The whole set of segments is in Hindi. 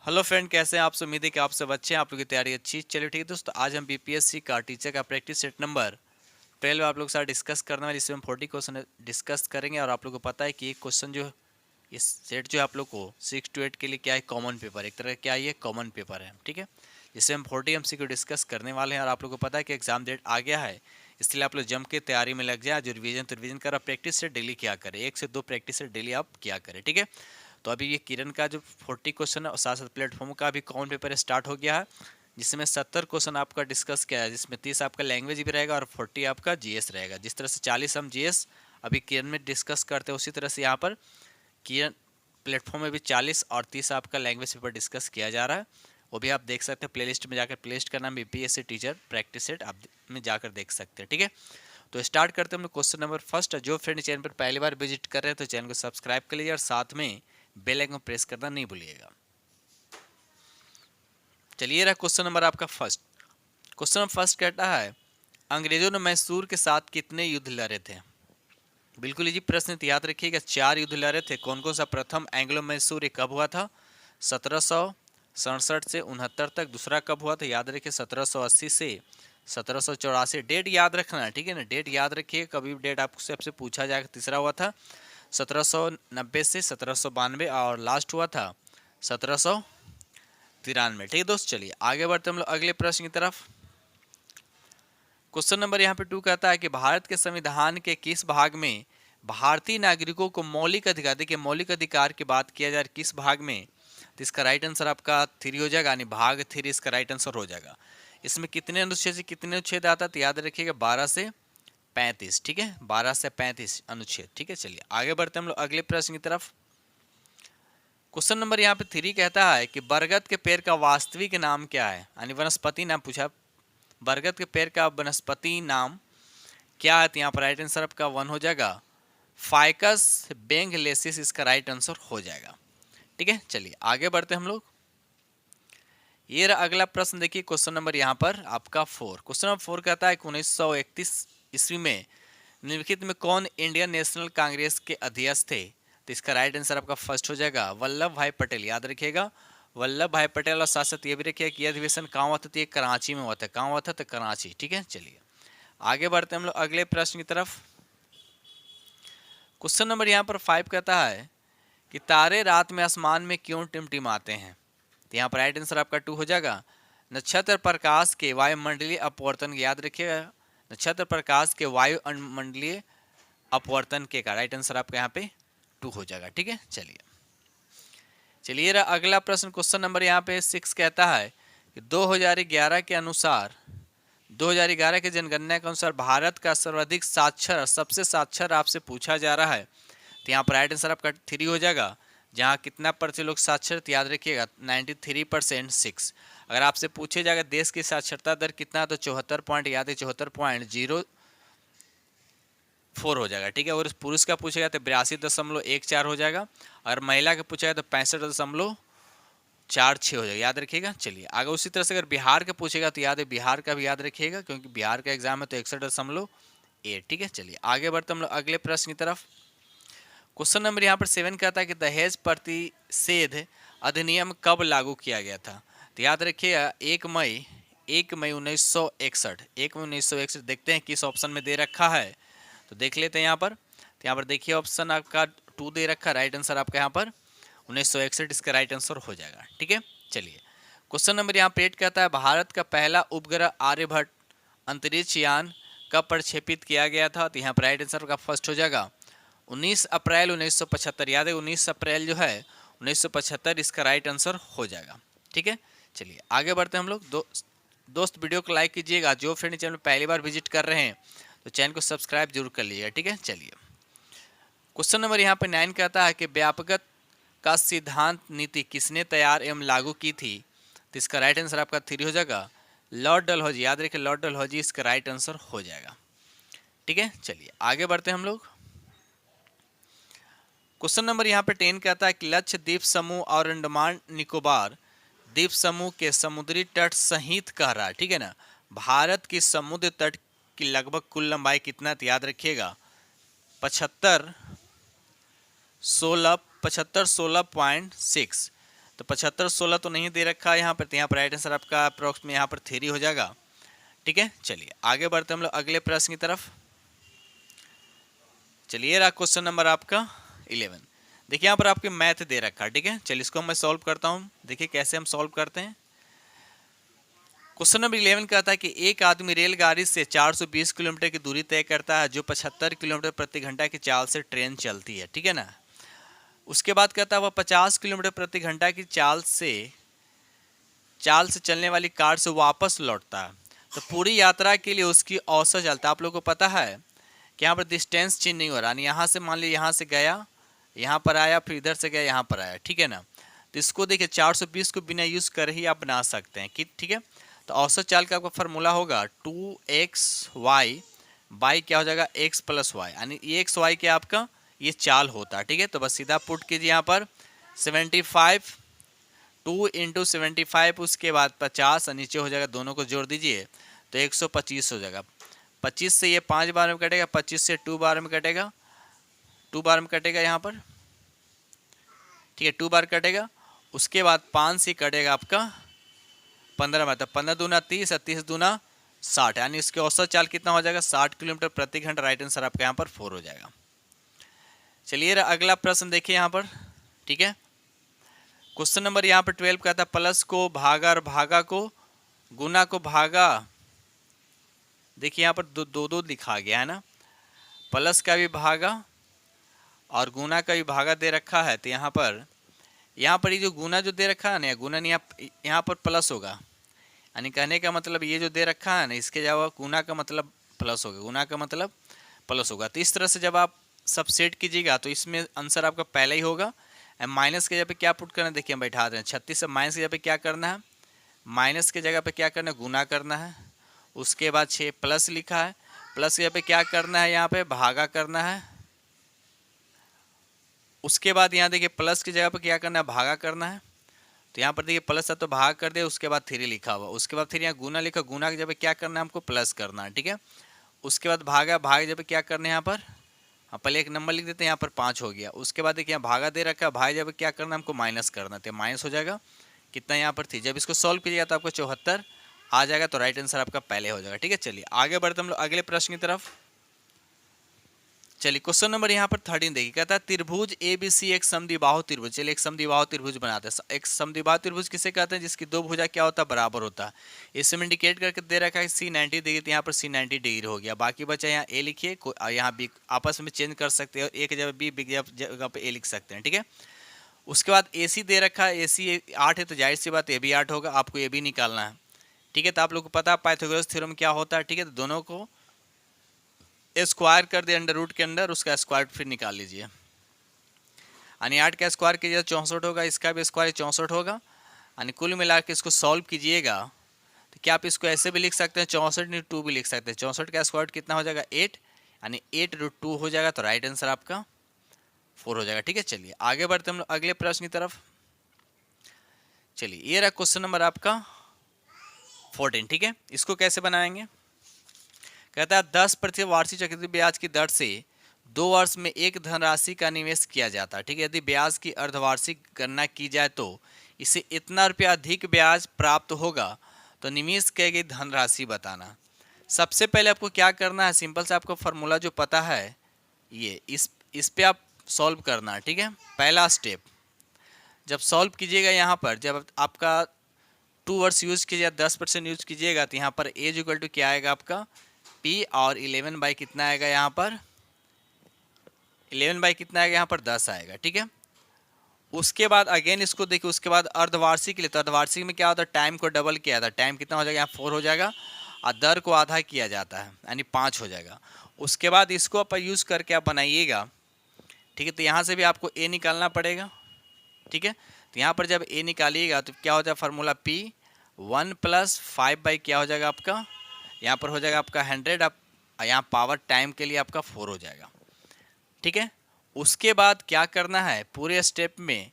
हेलो फ्रेंड, कैसे हैं आप? उम्मीद है कि आप सब अच्छे हैं, आप लोगों की तैयारी अच्छी। चलिए ठीक है दोस्तों, आज हम बीपीएससी का टीचर का प्रैक्टिस सेट नंबर 12 आप लोग के साथ डिस्कस करने वाले, जिसमें हम 40 क्वेश्चन डिस्कस करेंगे। और आप लोग को पता है कि एक क्वेश्चन जो इस सेट जो है आप लोग को 6 to 8 के लिए क्या है, कॉमन पेपर, एक तरह का क्या ये कॉमन पेपर है, ठीक है। जिससे हम 40 MCQ डिस्कस करने वाले हैं। और आप लोग को पता है कि एग्जाम डेट आ गया है, इसलिए आप लोग जम के तैयारी में लग जाए। जो रिवीजन कर प्रैक्टिस से डेली क्या करें, 1 से 2 प्रैक्टिस से डेली आप क्या करें, ठीक है। तो अभी ये किरण का जो 40 क्वेश्चन है और साथ साथ प्लेटफॉर्म का भी कॉमन पेपर स्टार्ट हो गया है, जिसमें 70 क्वेश्चन आपका डिस्कस किया है, जिसमें 30 आपका लैंग्वेज भी रहेगा और 40 आपका जीएस रहेगा। जिस तरह से 40 हम जीएस अभी किरण में डिस्कस करते हैं, उसी तरह से यहाँ पर किरण प्लेटफॉर्म में भी 40 और 30 आपका लैंग्वेज पेपर डिस्कस किया जा रहा है। वो भी आप देख सकते हैं, प्लेलिस्ट में जाकर प्लेलिस्ट का नाम बीपीएससी टीचर प्रैक्टिस सेट आप में जाकर देख सकते हैं, ठीक है। तो स्टार्ट करते हैं हम लोग क्वेश्चन नंबर फर्स्ट। जो फ्रेंड चैनल पर पहली बार विजिट कर रहे हैं तो चैनल को सब्सक्राइब कर लीजिए और साथ में बेल आइकन प्रेस करना नहीं भूलिएगा। चलिए रहा क्वेश्चन नंबर आपका फर्स्ट। क्वेश्चन नंबर फर्स्ट कहता है, अंग्रेजों ने मैसूर के साथ कितने युद्ध लड़े थे? बिल्कुल इजी प्रश्न, याद रखिएगा। 4 युद्ध लड़े थे। कौन कौन सा? प्रथम एंग्लो मैसूर कब हुआ था? 1767 से 69 तक। दूसरा कब हुआ था? याद रखिए 1780 से 1784। डेट याद रखना है, ठीक है ना, डेट याद रखिए, कभी भी डेट आपसे आपसे पूछा जाएगा। तीसरा हुआ था 1790 से 1792 और लास्ट हुआ था 1793, ठीक है दोस्त। चलिए आगे बढ़ते हम लोग अगले प्रश्न की तरफ। क्वेश्चन नंबर यहाँ पे 2 कहता है कि भारत के संविधान के किस भाग में भारतीय नागरिकों को मौलिक अधिकार, देखिए मौलिक अधिकार की बात किया जाए किस भाग में, तो इसका राइट आंसर आपका 3 हो जाएगा, यानी भाग 3 इसका राइट आंसर हो जाएगा। इसमें कितने अनुच्छेद से कितने अनुच्छेद आता है? तो याद रखिएगा 12 से 35, ठीक है, 12 से 35 अनुच्छेद, ठीक है। चलिए आगे बढ़ते हम लोग अगले प्रश्न की तरफ। क्वेश्चन नंबर यहाँ पे 3 कहता है कि बरगद के पेड़ का वास्तविक नाम क्या है, यानी वनस्पति नाम पूछा। बरगद के पेड़ का वनस्पति नाम क्या है? तो यहाँ पर राइट आंसर आपका 1 हो जाएगा, फाइकस बेंगलेसिस इसका राइट आंसर हो जाएगा, ठीक है। चलिए आगे बढ़ते हम लोग। ये रहा अगला प्रश्न, देखिए क्वेश्चन नंबर यहाँ पर आपका 4। क्वेश्चन नंबर 4 कहता है कि 1931 ईस्वी में निम्नलिखित में कौन इंडियन नेशनल कांग्रेस के अध्यक्ष थे? तो इसका राइट आंसर आपका फर्स्ट हो जाएगा, वल्लभ भाई पटेल। याद रखिएगा वल्लभ भाई पटेल। और साथ साथ ये भी रखिएगा कि यह अधिवेशन कहाँ हुआ था? तो ये कराची में हुआ था। कहाँ हुआ था? तो कराची, ठीक है। चलिए आगे बढ़ते हम लोग अगले प्रश्न की तरफ। क्वेश्चन नंबर यहाँ पर 5 कहता है कि तारे रात में आसमान में क्यों टिमटिमाते हैं? तो यहाँ पर राइट आंसर आपका 2 हो जाएगा, नक्षत्र प्रकाश के वायुमंडलीय अपवर्तन। याद रखिएगा नक्षत्र प्रकाश के वायुमंडलीय अपवर्तन के का राइट आंसर आपका यहाँ पे 2 हो जाएगा, ठीक है। चलिए अगला प्रश्न, क्वेश्चन नंबर यहाँ पे 6 कहता है कि 2011 के अनुसार, 2011 के जनगणना के अनुसार भारत का सर्वाधिक साक्षर, सबसे साक्षर आपसे पूछा जा रहा है। तो यहाँ पर राइट आंसर आपका 3 हो जाएगा, जहाँ कितना % लोग साक्षर? याद रखिएगा 93% 6। अगर आपसे पूछे जाएगा देश की साक्षरता दर कितना, तो 74 पॉइंट, याद है 74.04 हो जाएगा, ठीक है। और पुरुष का पूछेगा तो 82.14 हो जाएगा। अगर महिला का पूछेगा तो 65.46 हो जाएगा, याद रखिएगा। चलिए आगे उसी तरह से अगर बिहार का पूछेगा तो याद है बिहार का भी याद रखिएगा, क्योंकि बिहार का एग्जाम है तो 61.8, ठीक है। चलिए आगे बढ़ते हम लोग अगले प्रश्न की तरफ। क्वेश्चन नंबर यहाँ पर 7 कहता है कि दहेज प्रतिषेध अधिनियम कब लागू किया गया था? तो याद रखिएगा 1 मई 1961। 1 मई 1961। देखते हैं किस ऑप्शन में दे रखा है, तो देख लेते हैं यहाँ पर। तो यहाँ पर देखिए ऑप्शन आपका 2 दे रखा, राइट आंसर आपका यहाँ पर 1961 इसका राइट आंसर हो जाएगा, ठीक है। चलिए क्वेश्चन नंबर यहाँ पर 8 कहता है भारत का पहला उपग्रह आर्यभट्ट अंतरिक्ष यान कब प्रक्षेपित किया गया था? तो यहाँ पर राइट आंसर का फर्स्ट हो जाएगा 19 अप्रैल 1975। याद है 19 अप्रैल जो है 1975 इसका राइट आंसर हो जाएगा, ठीक है। चलिए आगे बढ़ते हैं हम लोग। दोस्त वीडियो को लाइक कीजिएगा। जो फ्रेंड चैनल में पहली बार विजिट कर रहे हैं तो चैनल को सब्सक्राइब जरूर कर लीजिएगा, ठीक है। चलिए क्वेश्चन नंबर यहाँ पे 9 कहता है कि व्यापकता का सिद्धांत नीति किसने तैयार एवं लागू की थी? तो इसका राइट आंसर आपका 3 हो जाएगा, लॉर्ड डलहौजी। याद रखिए लॉर्ड डलहौजी इसका राइट आंसर हो जाएगा, ठीक है। चलिए आगे बढ़ते हैं हम लोग। क्वेश्चन नंबर यहाँ पे 10 कहता है कि लक्षद्वीप समूह और अंडमान निकोबार द्वीप समूह के समुद्री तट सहित कह रहा है, ठीक है ना। भारत की समुद्र तट की लगभग कुल लंबाई कितना? तो याद रखिएगा 75 16.6। तो 75 16 तो नहीं दे रखा है यहाँ पर, तो यहाँ पर राइट आंसर आपका अप्रोक्स में यहाँ पर 3 हो जाएगा। ठीक है, चलिए आगे बढ़ते हम लोग अगले प्रश्न की तरफ। चलिए रहा क्वेश्चन नंबर आपका 11। देखिए यहाँ पर आपके मैथ दे रखा है। ठीक है, चलिए इसको मैं सॉल्व करता हूँ। देखिए कैसे हम सॉल्व करते हैं। क्वेश्चन नंबर 11 कहता है कि एक आदमी रेलगाड़ी से 420 किलोमीटर की दूरी तय करता है जो 75 किलोमीटर प्रति घंटा की चाल से ट्रेन चलती है। ठीक है ना। उसके बाद कहता है वह 50 किलोमीटर प्रति घंटा की चाल से चलने वाली कार से वापस लौटता है। तो पूरी यात्रा के लिए उसकी औसत चलता है। आप लोगों को पता है कि यहाँ पर डिस्टेंस चेंज नहीं हो रहा। यहाँ से मान लीजिए यहाँ से गया, यहाँ पर आया, फिर इधर से गया, यहाँ पर आया। ठीक है ना। तो इसको देखिए 420 को बिना यूज कर ही आप बना सकते हैं कि ठीक है। तो औसत चाल का आपका फार्मूला होगा 2xy बाई क्या हो जाएगा x प्लस वाई, यानी एक्स वाई के आपका ये चाल होता है। ठीक है, तो बस सीधा पुट कीजिए यहाँ पर 75 2 इंटू 75 उसके बाद 50 और नीचे हो जाएगा, दोनों को जोड़ दीजिए तो 125 हो जाएगा। 25 से ये 5 बार में कटेगा, 25 से 2 बार में कटेगा, 2 बार में कटेगा यहाँ पर। ठीक है, 2 बार कटेगा। उसके बाद 5 से कटेगा आपका 15 बार, तो 15 दूना 30 और 30 दूना 60, यानी इसके औसत चाल कितना हो जाएगा 60 किलोमीटर प्रति घंटा। राइट आंसर आपका यहाँ पर 4 हो जाएगा। चलिए अगला प्रश्न देखिए यहाँ पर। ठीक है, क्वेश्चन नंबर यहाँ पर 12 कहता है प्लस को भागा और भागा को गुना को भागा। देखिए यहाँ पर दो दो लिखा गया है ना, प्लस का भी भागा और गुना का भी भागा दे रखा है। तो यहाँ पर ये जो गुना जो दे रखा है ना, गुना नहीं, यहाँ पर प्लस होगा, यानी कहने का मतलब ये जो दे रखा है ना इसके जगह गुना का मतलब प्लस होगा, गुना का मतलब प्लस होगा। तो इस तरह से जब आप सब सेट कीजिएगा तो इसमें आंसर आपका पहले ही होगा। माइनस के जगह पे क्या पुट करना है, देखिए हम बैठा दें 36 से माइनस की जगह पे क्या करना है, माइनस के जगह पे क्या करना है गुना करना है। उसके बाद 6 प्लस लिखा है, प्लस की जगह पे क्या करना है यहाँ पे भागा करना है। उसके बाद यहाँ देखिए प्लस की जगह पे क्या करना है भागा करना है। तो यहाँ पर देखिए प्लस है तो भाग कर दे, उसके बाद 3 लिखा हुआ, उसके बाद फिर यहाँ गुना लिखा, गुना की जगह पे क्या करना है हमको प्लस करना है। ठीक है, उसके बाद भागा, भाग की जगह पे क्या करना है यहाँ पर, हाँ पहले एक नंबर लिख देते हैं, यहाँ पर 5 हो गया। उसके बाद देखिए यहाँ भागा दे रखा है, भाई जब क्या करना है हमको माइनस करना है, तो माइनस हो जाएगा कितना यहाँ पर 3। जब इसको सॉल्व कीजिएगा तो आपको 74 आ जाएगा, तो राइट आंसर आपका पहले हो जाएगा। ठीक है, चलिए आगे बढ़ते हम लोग अगले प्रश्न की तरफ। चलिए क्वेश्चन नंबर यहाँ पर 13 देखिए, कहता है त्रिभुज ABC एक समद्विबाहु त्रिभुज। चलिए एक समद्विबाहु त्रिभुज बनाते हैं। एक समद्विबाहु त्रिभुज किसे कहते हैं, जिसकी दो भुजा क्या होता है बराबर होता है। इसमें इंडिकेट करके दे रखा है C90 डिग्री, तो यहाँ पर C90 डिग्री हो गया। बाकी बचा यहाँ A लिखिए, यहाँ B आपस में चेंज कर सकते हैं, एक जगह B जगह पे A लिख सकते हैं। ठीक है, उसके बाद AC दे रखा है, AC 8 है तो जाहिर सी बात A भी 8 होगा, आपको A भी निकालना है। ठीक है, तो आप लोग को पता है पाइथागोरस थ्योरम क्या होता है। ठीक है, तो दोनों को स्क्वायर कर दे अंडर रूट के अंदर, उसका स्क्वायर फिर निकाल लीजिए। यानी 8 का स्क्वायर कीजिए 64 होगा, इसका भी स्क्वायर 64 होगा। यानी कुल मिला के इसको सॉल्व कीजिएगा तो क्या आप इसको ऐसे भी लिख सकते हैं 64×2 भी लिख सकते हैं। 64 का स्क्वायर कितना हो जाएगा 8, यानी 8√2 हो जाएगा, तो राइट आंसर आपका 4 हो जाएगा। ठीक है, चलिए आगे बढ़ते हम लोग अगले प्रश्न की तरफ। चलिए ये रहा क्वेश्चन नंबर आपका 14। ठीक है, इसको कैसे बनाएंगे, कहता है 10% वार्षिक चक्रवृद्धि ब्याज की दर से 2 वर्ष में एक धनराशि का निवेश किया जाता है। ठीक है, यदि ब्याज की अर्धवार्षिक गणना की जाए तो इसे इतना रुपया अधिक ब्याज प्राप्त होगा, तो निवेश की गई धनराशि बताना। सबसे पहले आपको क्या करना है, सिंपल से आपको फार्मूला जो पता है ये इस पे आप सॉल्व करना है। ठीक है, पहला स्टेप जब सॉल्व कीजिएगा यहाँ पर, जब आपका 2 वर्ष यूज कीजिएगा 10% यूज कीजिएगा, तो यहाँ पर एज इक्वल टू क्या आएगा आपका P, और 11 बाई कितना आएगा यहाँ पर 11 बाई कितना आएगा यहाँ पर 10 आएगा। ठीक है, उसके बाद अगेन इसको देखिए, उसके बाद अर्धवार्षिक के लिए, तो अर्धवार्षिक में क्या होता है टाइम को डबल किया जाता है, टाइम कितना हो जाएगा यहाँ 4 हो जाएगा, और दर को आधा किया जाता है यानी 5 हो जाएगा। उसके बाद इसको आप यूज़ करके आप बनाइएगा। ठीक है, तो यहाँ से भी आपको A निकालना पड़ेगा। ठीक है, तो यहाँ पर जब A निकालिएगा तो क्या हो जाएगा फार्मूला P 1 + 5 बाई क्या हो जाएगा आपका, यहाँ पर हो जाएगा आपका 100, आप यहाँ पावर टाइम के लिए आपका 4 हो जाएगा। ठीक है, उसके बाद क्या करना है पूरे स्टेप में,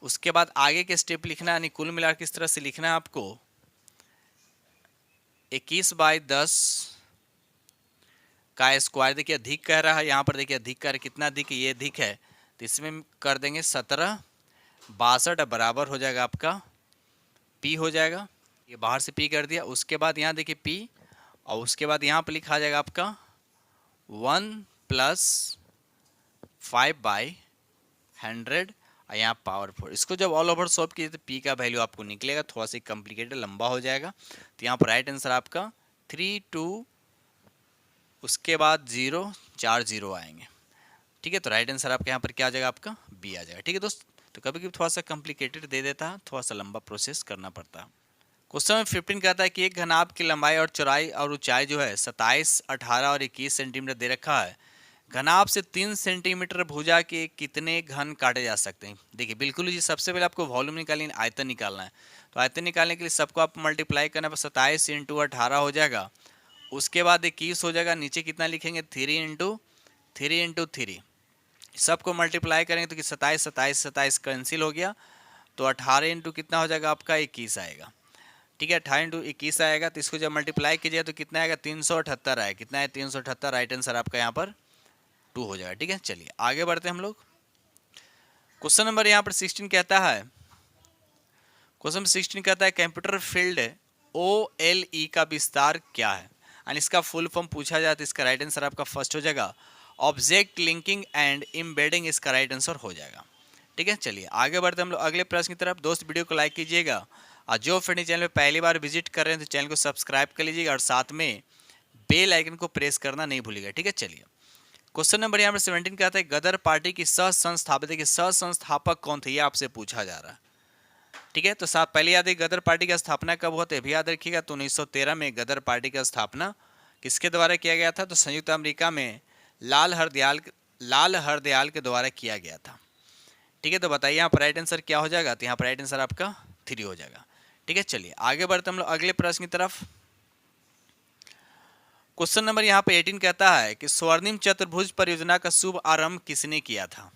उसके बाद आगे के स्टेप लिखना है, यानी कुल मिलाकर किस तरह से लिखना है आपको 21/10 का स्क्वायर। देखिए अधिक कह रहा है यहाँ पर, देखिए अधिक कह रहा है, कितना अधिक, ये अधिक है तो इसमें कर देंगे 17 62 बराबर हो जाएगा आपका P हो जाएगा, ये बाहर से P कर दिया। उसके बाद यहाँ देखिए P, और उसके बाद यहाँ पर लिखा जाएगा आपका 1 + 5/100 और यहाँ पावर 4। इसको जब ऑल ओवर सॉल्व कीजिए तो P का वैल्यू आपको निकलेगा, थोड़ा सा कॉम्प्लिकेटेड लंबा हो जाएगा। तो यहाँ पर राइट आंसर आपका 32, उसके बाद 0, 4 0 आएंगे। ठीक है, तो राइट आंसर आपके यहाँ पर क्या आ जाएगा, आपका बी आ जाएगा। ठीक है दोस्त, तो कभी कभी थोड़ा सा कॉम्प्लिकेटेड दे देता है, थोड़ा सा लंबा प्रोसेस करना पड़ता है। क्वेश्चन नंबर 15 कहता है कि एक घनाभ की लंबाई और चौड़ाई और ऊंचाई जो है 27, 18 और 21 सेंटीमीटर दे रखा है। घनाभ से 3 सेंटीमीटर भुजा के कितने घन काटे जा सकते हैं। देखिए बिल्कुल जी, सबसे पहले आपको वॉल्यूम निकालनी, आयतन निकालना है। तो आयतन निकालने के लिए सबको आप मल्टीप्लाई करना पर 27 × 18 हो जाएगा। उसके बाद 21 हो जाएगा, नीचे कितना लिखेंगे 3 × 3 × 3, सबको मल्टीप्लाई करेंगे तो कि 27 27 27 कैंसिल हो गया, तो 18 इंटू कितना हो जाएगा आपका 21 आएगा। ठीक है, 18 × 21 आएगा, तो इसको जब मल्टीप्लाई कीजिए तो कितना आएगा 378 आएगा। कितना है 378, राइट आंसर आपका यहाँ पर 2 हो जाएगा। ठीक है, चलिए आगे बढ़ते हैं हम लोग। क्वेश्चन नंबर यहाँ पर 16 कहता है, क्वेश्चन 16 कहता है कंप्यूटर फील्ड OLE का विस्तार क्या है, एंड इसका फुल फॉर्म पूछा जाए तो इसका राइट आंसर आपका फर्स्ट हो जाएगा ऑब्जेक्ट लिंकिंग एंड एम्बेडिंग, इसका राइट आंसर हो जाएगा। ठीक है, चलिए आगे बढ़ते हम लोग अगले प्रश्न की तरफ। दोस्त वीडियो को लाइक कीजिएगा, और जो फ्रेंड चैनल पे पहली बार विजिट कर रहे हैं तो चैनल को सब्सक्राइब कर लीजिएगा, और साथ में बेल आइकन को प्रेस करना नहीं भूलिएगा। ठीक है, चलिए क्वेश्चन नंबर यहाँ पर 17 कहता है गदर पार्टी की सह संस्थापक कौन थे, ये आपसे पूछा जा रहा है। ठीक है, तो साथ पहले याद है गदर पार्टी की स्थापना कब होते है, भी याद रखिएगा। तो 1913 में गदर पार्टी की स्थापना किसके द्वारा किया गया था, तो संयुक्त अमेरिका में लाल हरदयाल के द्वारा किया गया था। ठीक है, तो बताइए यहाँ पर राइट आंसर क्या हो जाएगा, तो यहाँ पर राइट आंसर आपका 3 हो जाएगा। ठीक है, चलिए आगे बढ़ते हम लोग अगले प्रश्न की तरफ। क्वेश्चन नंबर यहाँ पे 18 कहता है कि स्वर्णिम चतुर्भुज परियोजना का शुभ आरंभ किसने किया था।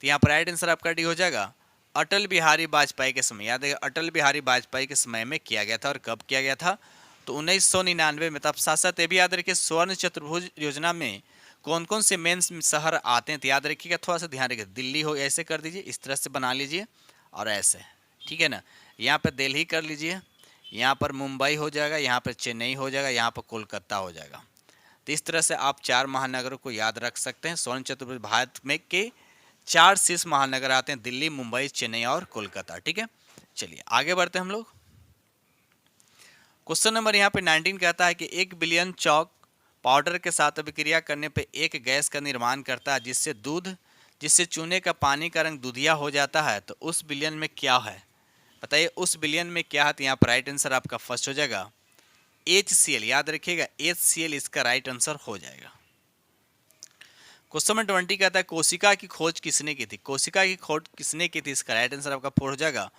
तो यहाँ पर राइट आंसर आपका डी हो जाएगा अटल बिहारी वाजपेयी के समय। याद है अटल बिहारी वाजपेयी के समय में किया गया था, और कब किया गया था, तो 1999 में। तब साथ साथ ये भी याद रखिए स्वर्ण चतुर्भुज योजना में कौन कौन से मेन शहर आते हैं, तो याद रखिएगा, थोड़ा सा ध्यान रखिए। दिल्ली हो, ऐसे कर दीजिए, इस तरह से बना लीजिए, और ऐसे, ठीक है ना। यहाँ पर दिल्ली कर लीजिए, यहाँ पर मुंबई हो जाएगा, यहाँ पर चेन्नई हो जाएगा, यहाँ पर कोलकाता हो जाएगा। तो इस तरह से आप 4 महानगरों को याद रख सकते हैं। स्वर्ण चतुर्भुज भारत में के 4 शीर्ष महानगर आते हैं, दिल्ली, मुंबई, चेन्नई और कोलकाता। ठीक है, चलिए आगे बढ़ते हैं हम लोग। क्वेश्चन नंबर यहाँ पे 19 कहता है कि 1 बिलियन चॉक पाउडर के साथ अभिक्रिया करने पे एक गैस का निर्माण करता है जिससे चूने का पानी का रंग दूधिया हो जाता है, तो उस बिलियन में क्या है, बताइए उस बिलियन में क्या है। तो यहाँ पर राइट आंसर आपका फर्स्ट हो जाएगा HCl। याद रखिएगा HCl इसका राइट आंसर हो जाएगा। क्वेश्चन नंबर 20 कहता है कोशिका की खोज किसने की थी। कोशिका की खोज किसने की थी, इसका राइट आंसर आपका 4 हो जाएगा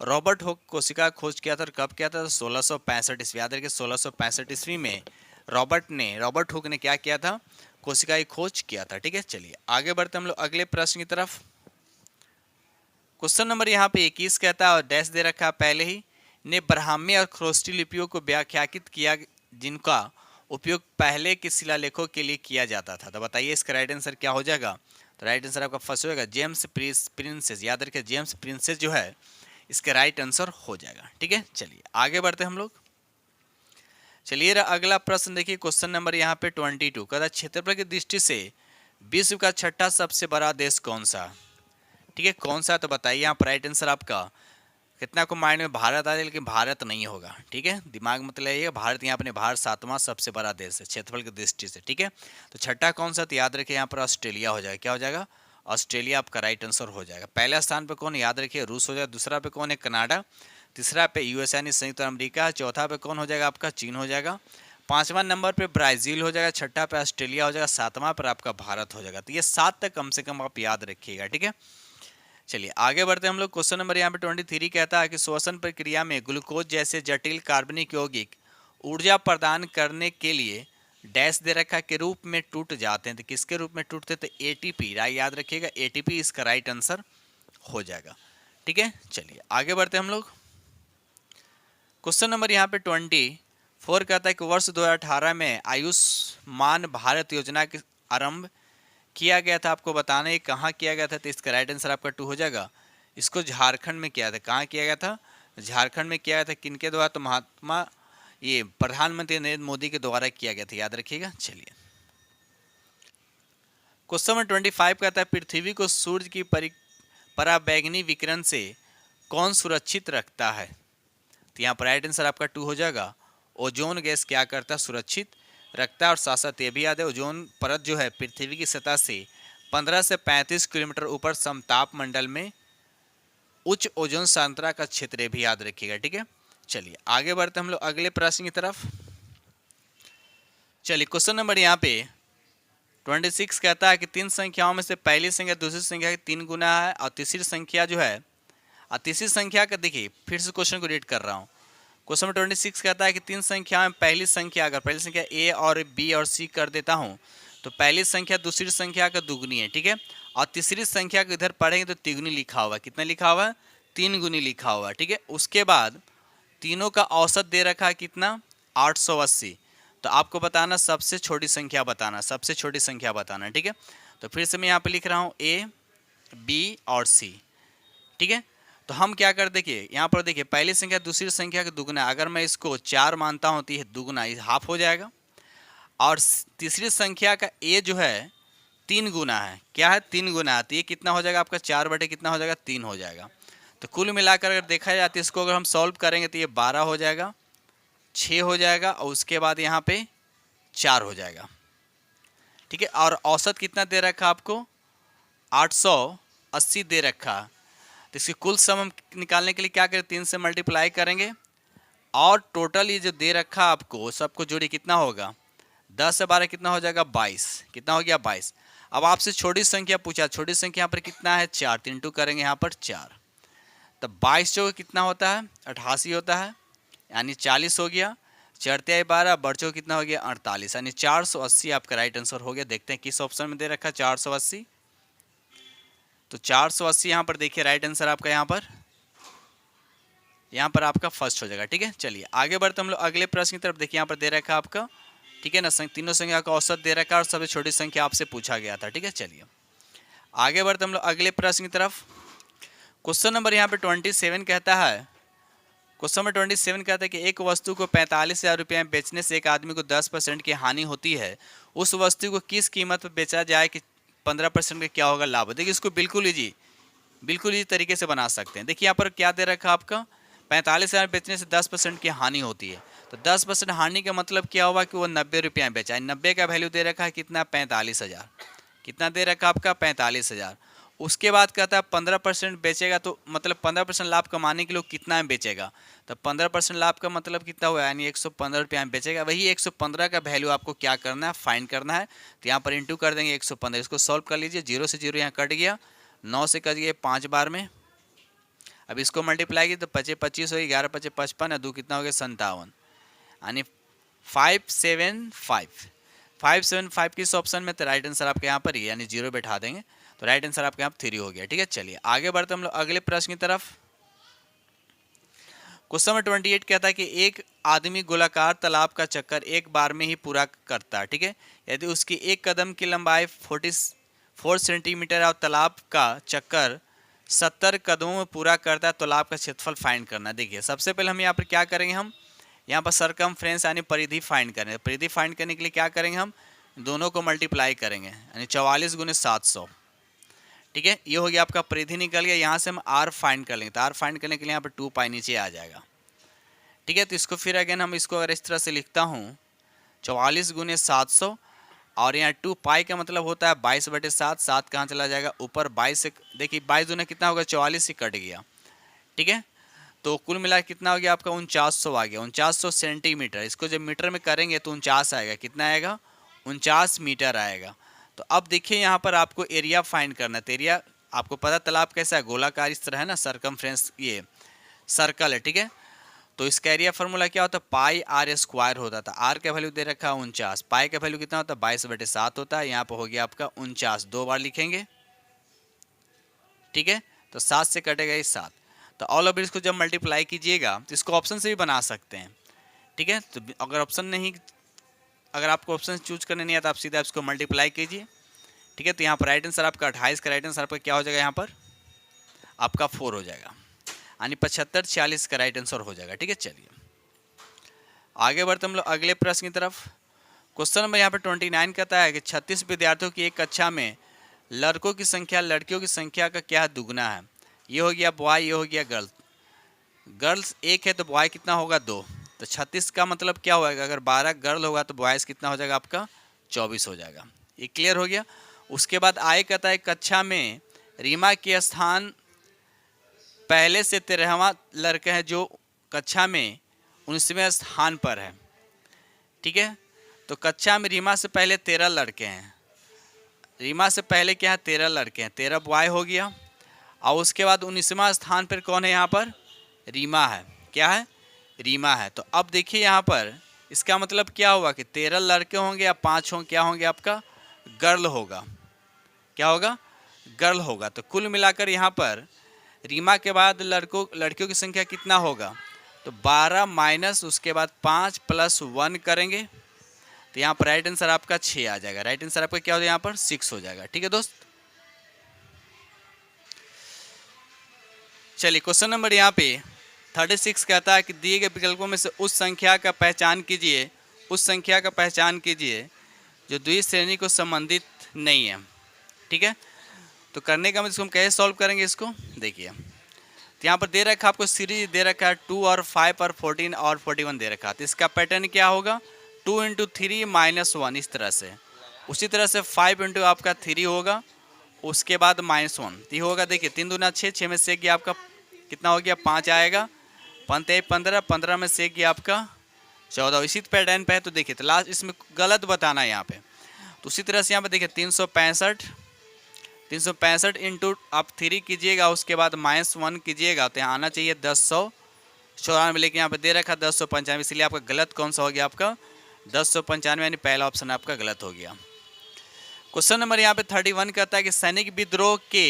रॉबर्ट हुक। कोशिका खोज किया था, और कब किया था, तो 1665 ईस्वी। याद रखिए 1665 ईस्वी में रॉबर्ट हुक ने क्या किया था, कोशिका की खोज किया था। ठीक है, चलिए आगे बढ़ते हम लोग अगले प्रश्न की तरफ। क्वेश्चन नंबर यहाँ पे 21 कहता है, और डैश दे रखा है पहले ही, ने ब्राह्मी और ख्रोष्टी लिपियों को व्याख्यायित किया जिनका उपयोग पहले के शिलालेखों के लिए किया जाता था। तो बताइए इसका राइट आंसर क्या हो जाएगा। तो राइट आंसर आपका फर्स्ट हो जाएगा जेम्स प्रिंसेस। याद रखिए जेम्स प्रिंसेस जो है इसका राइट आंसर हो जाएगा। ठीक है, चलिए आगे बढ़ते हम लोग। चलिए अगला प्रश्न देखिए, क्वेश्चन नंबर यहाँ पे 22 कहता क्षेत्रफल की दृष्टि से विश्व का छठा सबसे बड़ा देश कौन सा। ठीक है, कौन सा, तो बताइए यहाँ पर राइट आंसर आपका कितना को माइंड में भारत आ जाए, लेकिन भारत नहीं होगा। ठीक है, दिमाग में लाइएगा भारत, यहाँ अपने भारत 7वां सबसे बड़ा देश है क्षेत्रफल की दृष्टि से। ठीक है, तो छठा कौन सा, तो याद रखिए यहाँ पर ऑस्ट्रेलिया हो जाएगा। क्या हो जाएगा, ऑस्ट्रेलिया आपका राइट आंसर हो जाएगा। पहला स्थान पे कौन, याद रखिए रूस हो जाएगा। दूसरा पे कौन है, कनाडा। तीसरा पे यूएस यानी संयुक्त अमेरिका। चौथा पे कौन हो जाएगा आपका, चीन हो जाएगा। 5वां नंबर पे ब्राज़ील हो जाएगा। छठा पे ऑस्ट्रेलिया हो जाएगा। 7वां पर आपका भारत हो जाएगा। तो ये 7 तक कम से कम आप याद रखिएगा। ठीक है, चलिए आगे बढ़ते हैं हम लोग। क्वेश्चन नंबर यहाँ पे 23 कहता है कि श्वसन प्रक्रिया में ग्लूकोज जैसे जटिल कार्बनिक यौगिक ऊर्जा प्रदान करने के लिए डैश दे रखा के रूप में टूट जाते हैं। तो किसके रूप में टूटते, तो ATP। याद रखिएगा ATP इसका राइट आंसर हो जाएगा। ठीक है, चलिए आगे बढ़ते हैं हम लोग। क्वेश्चन नंबर यहाँ पे 24 कहता है कि वर्ष 2018 में आयुष्मान भारत योजना के आरंभ किया गया था। आपको बताना है कहाँ किया गया था, तो इसका राइट आंसर आपका 2 हो जाएगा इसको झारखंड में किया था। कहाँ किया गया था? झारखंड में किया गया था। किनके द्वारा? तो महात्मा ये प्रधानमंत्री नरेंद्र मोदी के द्वारा किया गया था, याद रखिएगा। चलिए क्वेश्चन नंबर 25 कहता है पृथ्वी को सूर्य की पराबैंगनी विकिरण से कौन सुरक्षित रखता है? तो यहाँ पर राइट आंसर आपका 2 हो जाएगा। ओजोन गैस क्या करता है? सुरक्षित रखता है। और साथ साथ ये भी याद है ओजोन परत जो है पृथ्वी की सतह से 15 से 35 किलोमीटर ऊपर समताप मंडल में उच्च ओजोन सांद्रता का क्षेत्र है, भी याद रखिएगा। ठीक है, चलिए आगे बढ़ते हम लोग अगले प्रश्न की तरफ। चलिए क्वेश्चन नंबर यहाँ पे 26 कहता है कि 3 संख्याओं में से पहली संख्या दूसरी संख्या के 3 गुना है और तीसरी संख्या जो है, और तीसरी संख्या का देखिए फिर से क्वेश्चन को रीड कर रहा हूँ। क्वेश्चन नंबर 26 कहता है कि 3 संख्या में पहली संख्या अगर पहली संख्या ए और बी और सी कर देता हूँ तो पहली संख्या दूसरी संख्या का दुगुनी है। ठीक है, और तीसरी संख्या को इधर पढ़ेंगे तो तिगुनी लिखा हुआ है। कितना लिखा हुआ है? 3 गुनी लिखा हुआ है। ठीक है, उसके बाद तीनों का औसत दे रखा है कितना? 880। तो आपको बताना सबसे छोटी संख्या बताना, सबसे छोटी संख्या बताना। ठीक है, तो फिर से मैं यहाँ पे लिख रहा हूँ ए बी और सी। ठीक है, तो हम क्या कर, देखिए यहाँ पर देखिए पहली संख्या दूसरी संख्या का दुगुना, अगर मैं इसको 4 मानता हूँ तो ये दुगुना, ये हाफ हो जाएगा। और तीसरी संख्या का ए जो है 3 गुना है। क्या है? 3 गुना है। तो ये कितना हो जाएगा आपका? 4 बटे कितना हो जाएगा? 3 हो जाएगा। तो कुल मिलाकर अगर देखा जाए तो इसको अगर हम सॉल्व करेंगे तो ये 12 हो जाएगा, 6 हो जाएगा और उसके बाद यहाँ पे 4 हो जाएगा। ठीक है, और औसत कितना दे रखा आपको? 880 दे रखा। तो इसकी कुल सम हम निकालने के लिए क्या करें? 3 से मल्टीप्लाई करेंगे और टोटल ये जो दे रखा आपको सबको जोड़ी कितना होगा? 10 से 12 कितना हो जाएगा? 22। कितना हो गया? 22। अब आपसे छोटी संख्या पूछा, छोटी संख्या यहाँ पर कितना है? 4। 3 2 करेंगे यहाँ पर 4, तब 22 जो कितना होता है? 88 होता है, यानी 40 हो गया। चढ़ते आए 12, बढ़ कितना हो गया? 48, यानी 480 आपका राइट आंसर हो गया। देखते हैं किस ऑप्शन में दे रखा है 480। तो 480 यहाँ पर देखिए राइट आंसर आपका यहाँ पर आपका फर्स्ट हो जाएगा। ठीक है, चलिए आगे बढ़ते हम लोग अगले प्रश्न की तरफ। देखिए यहाँ पर दे रखा है आपका, ठीक है ना, तीनों संख्या का औसत दे रखा है और सबसे छोटी संख्या आपसे पूछा गया था। ठीक है, चलिए आगे बढ़ते हम लोग अगले प्रश्न की तरफ। क्वेश्चन नंबर यहाँ पे 27 कहता है, क्वेश्चन नंबर 27 कहता है कि एक वस्तु को 45,000 रुपये में बेचने से एक आदमी को 10% की हानि होती है। उस वस्तु को किस कीमत पर बेचा जाए कि 15% का क्या होगा लाभ? देखिए इसको बिल्कुल इजी तरीके से बना सकते हैं। देखिए यहाँ पर क्या दे रखा आपका? 45,000 बेचने से 10% की हानि होती है। तो 10% हानि का मतलब क्या हुआ कि वो 90 रुपये में बेचा है। 90 का वैल्यू दे रखा है कितना? 45,000। कितना दे रखा आपका? 45,000। उसके बाद कहता है 15% बेचेगा, तो मतलब 15% लाभ कमाने के लिए कितना में बेचेगा? तो 15% लाभ का मतलब कितना हुआ? यानी 115 रुपये में बेचेगा। वही 115 का वैल्यू आपको क्या करना है? फाइंड करना है। तो यहाँ पर इंटू कर देंगे 115। इसको सॉल्व कर लीजिए। 0 से 0 यहाँ कट गया, 9 से कट गया 5 बार में। अब इसको मल्टीप्लाई की तो 25 25 होगी, 11 25 55 और 2 कितना हो गया? 57, यानी 575 किस ऑप्शन में? तो राइट आंसर आपके यहाँ पर ही, यानी 0 बैठा देंगे तो राइट आंसर आपके यहाँ 3 हो गया। ठीक है, चलिए आगे बढ़ते हम लोग अगले प्रश्न की तरफ। क्वेश्चन नंबर 28 कहता है कि एक आदमी गोलाकार तालाब का चक्कर एक बार में ही पूरा करता है। ठीक है, यदि उसकी एक कदम की लंबाई 44 सेंटीमीटर और तालाब का चक्कर 70 कदमों में पूरा करता है तो तालाब का क्षेत्रफल फाइंड करना है। देखिए सबसे पहले हम यहाँ पर क्या करेंगे? हम यहाँ पर सरकमफ्रेंस यानी परिधि फाइंड करेंगे। परिधि फाइंड करने के लिए क्या करेंगे? हम दोनों को मल्टीप्लाई करेंगे, यानी 44 गुने 700। ठीक है, ये हो गया आपका परिधि निकल गया। यहाँ से हम आर फाइंड कर लेंगे, तो आर फाइंड करने के लिए यहाँ पर 2 पाई नीचे आ जाएगा। ठीक है, तो इसको फिर अगेन हम इसको अगर इस तरह से लिखता हूँ 44 गुने 700 और यहाँ 2 पाई का मतलब होता है 22/7। 7 कहाँ चला जाएगा? ऊपर 22 से, देखिए 22 दूना कितना होगा? 44 से कट गया। ठीक है, तो कुल मिला कितना हो गया आपका? 4900 आ गया। 4900 सेंटीमीटर। इसको जब मीटर में करेंगे तो 49 आएगा। कितना आएगा? 49 मीटर आएगा। तो अब देखिए यहाँ पर आपको एरिया फाइंड करना है। तो एरिया आपको पता तालाब कैसा है? गोलाकार इस तरह है ना, सरकमफ्रेंस ये सर्कल है। ठीक है, तो इसका एरिया फार्मूला क्या होता है? पाई आर स्क्वायर होता था। आर का वैल्यू दे रखा है 49, पाई का वैल्यू कितना होता है? 22/7 होता है। यहाँ पर हो गया आपका 49, 2 बार लिखेंगे। ठीक है, तो 7 से कटेगा ये 7। तो ऑल ओवर इसको जब मल्टीप्लाई कीजिएगा तो इसको ऑप्शन से भी बना सकते हैं। ठीक है, तो अगर आपको ऑप्शन चूज करने नहीं आता आप सीधा इसको मल्टीप्लाई कीजिए। ठीक है, तो यहाँ पर राइट आंसर आपका 28 का राइट आंसर आपका क्या हो जाएगा? यहाँ पर आपका 4 हो जाएगा, यानी 75 40 का राइट आंसर हो जाएगा। ठीक है, चलिए आगे बढ़ते हम लोग अगले प्रश्न की तरफ। क्वेश्चन नंबर यहाँ पे 29 कहता है कि 36 विद्यार्थियों की एक कक्षा में लड़कों की संख्या लड़कियों की संख्या का क्या दुगना है। ये हो गया बॉय, ये हो गया गर्ल्स। गर्ल्स 1 है तो बॉय कितना होगा 2, तो 36 का मतलब क्या होगा, अगर 12 गर्ल होगा तो बॉयज़ कितना हो जाएगा आपका 24 हो जाएगा। ये क्लियर हो गया। उसके बाद आए कहता है कक्षा में रीमा के स्थान पहले से 13वां लड़का है जो कक्षा में 19वें स्थान पर है। ठीक है, तो कक्षा में रीमा से पहले 13 लड़के हैं, रीमा से पहले क्या है 13 लड़के हैं, 13 बॉय हो गया, और उसके बाद 19वां स्थान पर कौन है यहाँ पर, रीमा है। क्या है, रीमा है। तो अब देखिए यहाँ पर इसका मतलब क्या हुआ कि 13 लड़के होंगे या 5 होंगे, क्या होंगे आपका गर्ल होगा। क्या होगा, गर्ल होगा। तो कुल मिलाकर यहाँ पर रीमा के बाद लड़कियों की संख्या कितना होगा, तो 12 माइनस उसके बाद 5 प्लस 1 करेंगे, तो यहाँ पर राइट आंसर आपका 6 आ जाएगा। राइट आंसर आपका क्या हो जाएगा यहाँ पर 6 हो जाएगा। ठीक है दोस्त, चलिए क्वेश्चन नंबर यहाँ पे 36 कहता है कि दिए गए विकल्पों में से उस संख्या का पहचान कीजिए, उस संख्या का पहचान कीजिए जो द्वि श्रेणी को संबंधित नहीं है। ठीक है, तो करने का मतलब इसको हम कैसे सॉल्व करेंगे, इसको देखिए। तो यहाँ पर दे रखा आपको सीरीज दे रखा है 2 और 5 और 14 और 41 दे रखा है। तो इसका पैटर्न क्या होगा 2 इंटू 3 माइनस 1 इस तरह से। उसी तरह से 5 इंटू आपका 3 होगा, उसके बाद माइनस 1 तो होगा। देखिए 3 दूना 6, 6 में से गया आपका कितना हो गया 5 आएगा, 5 15, 15 में से गया आपका 14। इसी पैटर्न पे है। तो देखिए तो लास्ट इसमें गलत बताना है यहाँ पे। तो उसी तरह से यहाँ पे देखिए 365 इंटू आप 3 कीजिएगा, उसके बाद माइनस 1 कीजिएगा, तो यहाँ आना चाहिए 1094, लेकिन यहाँ पे दे रखा 1095, इसलिए आपका गलत कौन सा हो गया आपका 1095, यानी पहला ऑप्शन आपका गलत हो गया। क्वेश्चन नंबर यहाँ पे 31 कहता है कि सैनिक विद्रोह के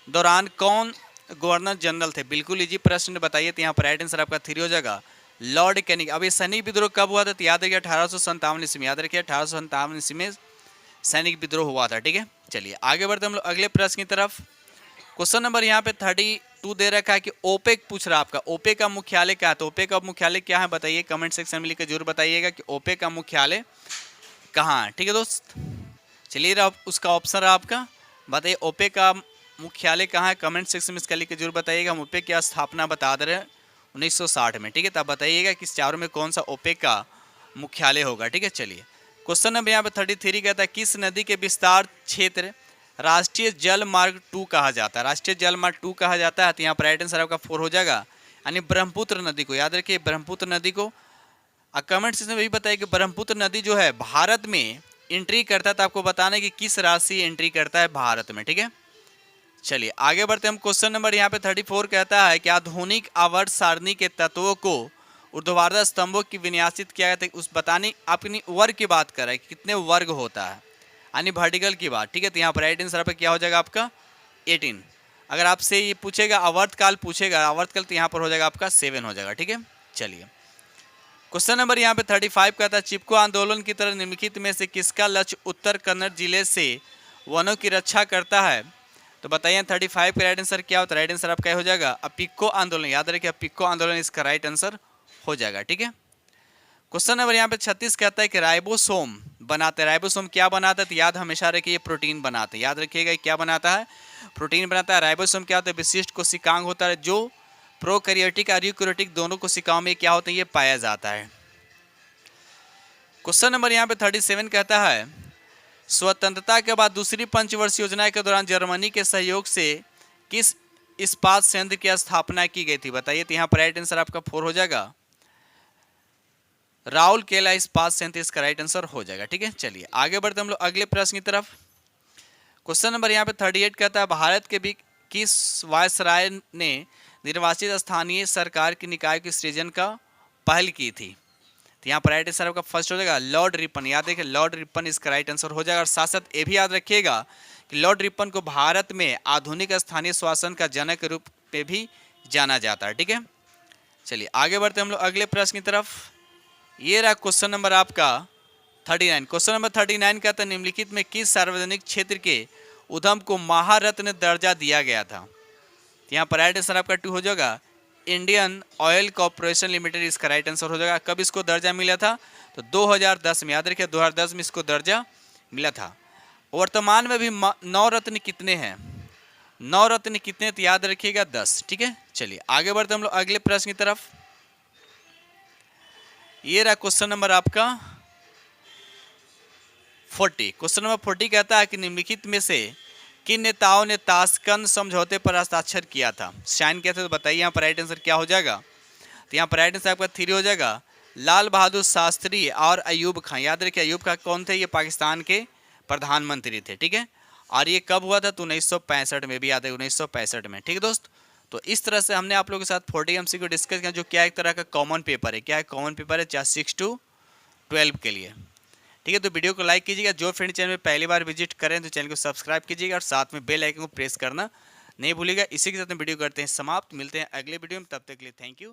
दौरान कौन गवर्नर जनरल थे। बिल्कुल इजी प्रश्न बताइए। तो यहाँ पर राइट आंसर आपका 3 हो जाएगा, लॉर्ड कैनिंग। अब ये सैनिक विद्रोह कब हुआ था, तो याद रखिए 1857 ईस्वी में, याद रखिए 1857 ईस्वी में सैनिक विद्रोह हुआ था। ठीक है, चलिए आगे बढ़ते हम लोग अगले प्रश्न की तरफ। क्वेश्चन नंबर यहाँ पे 32 दे रखा है कि ओपेक पूछ रहा है आपका ओपेक का मुख्यालय क्या है। तो ओपेक का मुख्यालय क्या है बताइए, कमेंट सेक्शन में लिखकर जरूर बताइएगा कि ओपेक का मुख्यालय कहाँ है। ठीक है दोस्त, चलिए उसका ऑप्शन रहा आपका, बताइए ओपेक का मुख्यालय कहाँ है, कमेंट सेक्शन में इसका लिख के जरूर बताइएगा। हम ओपेक की स्थापना बता दे रहे हैं 1960 में। ठीक है, तब बताइएगा कि चारों में कौन सा ओपेक का मुख्यालय होगा। ठीक है, चलिए क्वेश्चन नंबर यहाँ पे 33 कहता है किस नदी के विस्तार क्षेत्र राष्ट्रीय जल मार्ग 2 कहा जाता है। राष्ट्रीय जल मार्ग 2 कहा जाता है, तो यहाँ पर राइट आंसर आपका 4 हो जाएगा, यानी ब्रह्मपुत्र नदी को। याद रखिए ब्रह्मपुत्र नदी को। कमेंट सेक्शन में भी बताइए कि ब्रह्मपुत्र नदी जो है भारत में एंट्री करता है, तो आपको बताना है कि किस राशि एंट्री करता है भारत में। ठीक है, चलिए आगे बढ़ते हम। क्वेश्चन नंबर यहाँ पे 34 कहता है कि आधुनिक आवर्त सारणी के तत्वों को ऊर्ध्वाधर स्तंभों की विन्यासित किया गया था। उस बताने अपनी वर्ग की बात कर रहा है कि कितने वर्ग होता है, यानी वर्टिकल की बात। ठीक है, तो यहाँ पर राइट आंसर पे क्या हो जाएगा आपका 18। अगर आपसे ये पूछेगा आवर्तकाल पूछेगा, आवर्तकाल तो यहाँ पर हो जाएगा आपका 7 हो जाएगा। ठीक है, चलिए क्वेश्चन नंबर यहाँ पे 35 कहता है चिपको आंदोलन की तरह निम्नलिखित में से किसका लक्ष्य उत्तर कन्नड़ जिले से वनों की रक्षा करता है। तो बताइए 35 का राइट आंसर क्या होता है। राइट आंसर आपका हो जाएगा अपिक्को आंदोलन। याद रखिए अपिक्को आंदोलन इसका राइट आंसर हो जाएगा। ठीक है, क्वेश्चन नंबर यहाँ पे 36 कहता है कि राइबोसोम बनाते हैं। राइबोसोम क्या बनाता है, तो याद हमेशा रखिए प्रोटीन बनाते हैं। याद रखिएगा क्या बनाता है, प्रोटीन बनाता है। राइबोसोम क्या होता है, विशिष्ट कोशिकांग होता है जो प्रोकैरियोटिक और यूकैरियोटिक दोनों कोशिकाओं में क्या होता है ये पाया जाता है। क्वेश्चन नंबर यहाँ पे 37 कहता है स्वतंत्रता के बाद दूसरी पंचवर्ष योजना के दौरान जर्मनी के सहयोग से किस इस्पात संयंत्र की स्थापना की गई थी। बताइए, तो यहाँ पर राइट आंसर आपका 4 हो जाएगा, राउरकेला इस्पात संयंत्र इसका राइट आंसर हो जाएगा। ठीक है, चलिए आगे बढ़ते हम लोग अगले प्रश्न की तरफ। क्वेश्चन नंबर यहाँ पे 38 कहता है भारत के भी किस वायसराय ने निर्वाचित स्थानीय सरकार की निकाय के सृजन का पहल की थी। तो यहाँ पर राइट आंसर आपका फर्स्ट हो जाएगा लॉर्ड रिपन। याद रखिए लॉर्ड रिपन इसका राइट आंसर हो जाएगा। और साथ साथ ये भी याद रखिएगा कि लॉर्ड रिपन को भारत में आधुनिक स्थानीय शासन का जनक के रूप में भी जाना जाता है। ठीक है, चलिए आगे बढ़ते हम लोग अगले प्रश्न की तरफ। ये रहा क्वेश्चन नंबर आपका 39। क्वेश्चन नंबर 39 कहता है निम्नलिखित में किस सार्वजनिक क्षेत्र के उद्यम को महारत्न दर्जा दिया गया था। तो यहाँ पर राइट आंसर आपका 2 हो जाएगा, इंडियन ऑयल कॉर्पोरेशन लिमिटेड इसका राइट आंसर हो जाएगा। कब इसको दर्जा मिला था? तो 2010 में, याद रखिए 2010 में इसको दर्जा मिला था। वर्तमान में भी 9 रत्न कितने हैं? 9 रत्न कितने? तो याद रखिएगा 10। ठीक है, चलिए आगे बढ़ते हम लोग अगले प्रश्न की तरफ। ये रहा क्वेश्चन नंबर आपका 40। क्वेश्चन नंबर 40 कहता है कि निम्नलिखित में से किन नेताओं ने ताशकंद समझौते पर हस्ताक्षर किया था, साइन किया था? तो बताइए यहाँ पर राइट आंसर क्या हो जाएगा? तो यहाँ पर राइट आंसर आपका 3 हो जाएगा, लाल बहादुर शास्त्री और अयूब खान। याद रखिए अयूब खान कौन थे? ये पाकिस्तान के प्रधानमंत्री थे। ठीक है, और ये कब हुआ था? तो 1965 में, भी याद है 1965 में। ठीक है दोस्त, तो इस तरह से हमने आप लोगों के साथ 40 MCQ डिस्कस किया, जो क्या एक तरह का कॉमन पेपर है। क्या है? कॉमन पेपर है, चाहे 6 to 12 के लिए। ठीक है, तो वीडियो को लाइक कीजिएगा। जो फ्रेंड चैनल में पहली बार विजिट करें तो चैनल को सब्सक्राइब कीजिएगा और साथ में बेल आइकन को प्रेस करना नहीं भूलिएगा। इसी के साथ में वीडियो करते हैं समाप्त। मिलते हैं अगले वीडियो में, तब तक के लिए थैंक यू।